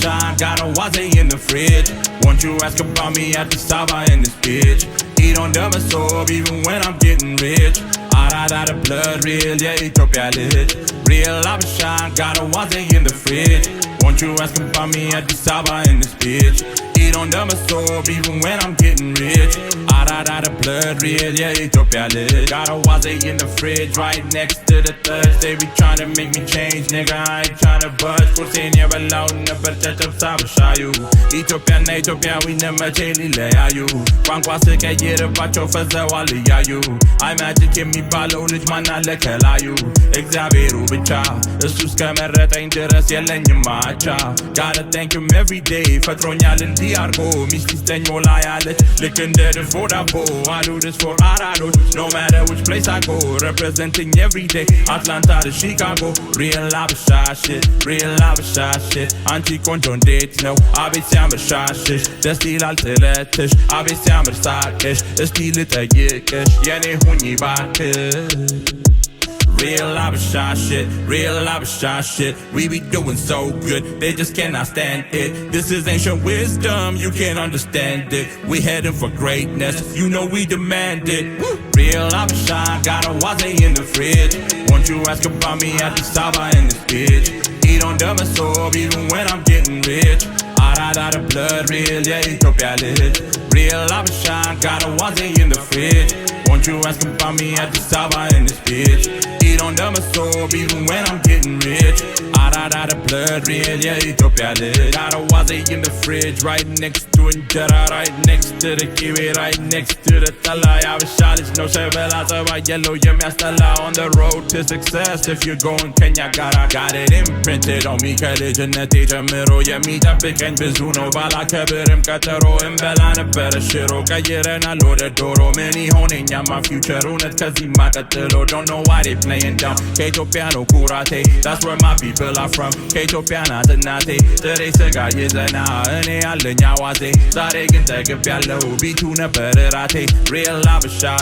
shine, got Awaze in the fridge. Won't you ask about me at the Saba in this bitch? Eat on the soap even when I'm getting rich. Out of blood, real, yeah, Ethiopia lit. Real shine, got Awaze in the fridge. Won't you ask about me at the Saba in this bitch? Eat on the soap even when I'm getting rich. Out of blood, real, yeah, Ethiopia lit. Got Awaze in the fridge right next to the third. They be tryna make me change, nigga, I ain't tryna budge. Kursin ya below, never touch up Sabashayu. Ethiopia, we never change you. Kwankwa ስቀይርባቸው ፈዘዋል እያዩ iMajik የሚባለው ልጅ ማን አለ ከላዩ እግዚአብሔሩ ብቻ እሱ እስከመረጠኝ ድረስ የለኝም አቻ Gotta thank him every day ፈጥሮኛል እንዲህ አርጎ ሚስት ይስጠኝ ሞላ ያለች ልክ እንደ ድፎ ዳቦ I do this for አራዶች no matter which place I go representing every day Atlanta to Chicago real Habesha shit አንቺ ቆንጆ እንዴት ነው አቤት ሲያምርሻሽሽ ደስ ይላል ጥለትሽ አቤት ሲያምር ሳቅሽ እስቲ ልጠይቅሽ የኔ ሁኚ ባክሽ Real Habesha shit. We be doing so good, they just cannot stand it. This is ancient wisdom, you can't understand it. We heading for greatness, you know we demand it. Woo! Real Habesha, got Awaze in the fridge. Won't you ask about me at the Saba in this bitch? Eat on the soap even when I'm getting rich. Out of blood, real, yeah, Ethiopia lit. Real Habesha, got Awaze in the fridge. Won't you ask about me at the Saba in this bitch? Eat on the soap even when I'm getting rich. Out of blood, real, yeah, Ethiopia lit. Got Awaze in the fridge, right next to Injera, right next to the kiwi, right next to the tala. Habesha, it's no Chevela, Saba yellow, yemiastala. On the road to success, if you're going Kenya, got it imprinted on me. ከልጅነቴ ጀምሮ የሚጠብቀኝ ብዙ ነው ባላከብርም ቀጠሮ እንበላ ነበረ ሽሮ ቀይረናል ወደ ዶሮ ምን ይሆነኛማ ፊውቸር እውነት ከዚህማ ቀጥሎ don't know why they playing dumb ከኢትዮጵያ ነው ኩራቴ that's where my people are from ከኢትዮጵያ ናት እናቴ ጥሬ ስጋ ይዘና እኔ ያለኝ አዋዜ ዛሬ ግን ጠግቤያለሁ ቢቱ ነበር ራቴ real Habesha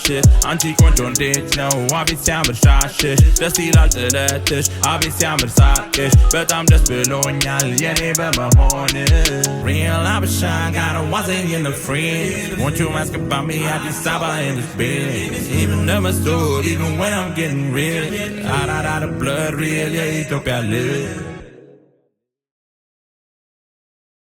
shit አንቺ ቆንጆ እንዴት ነው አቤት ሲያምርሻሽሽ ደስ ይላል ጥለትሽ አቤት ሲያምር ሳቅሽ በጣም ደስ ብሎኛል የኔ በመሆን Real Habesha, got Awaze in the fridge. Won't you ask about me at the Saba in this bitch? Even never stood, even when I'm getting rich. Out of blood, real, yeah, Ethiopia lit.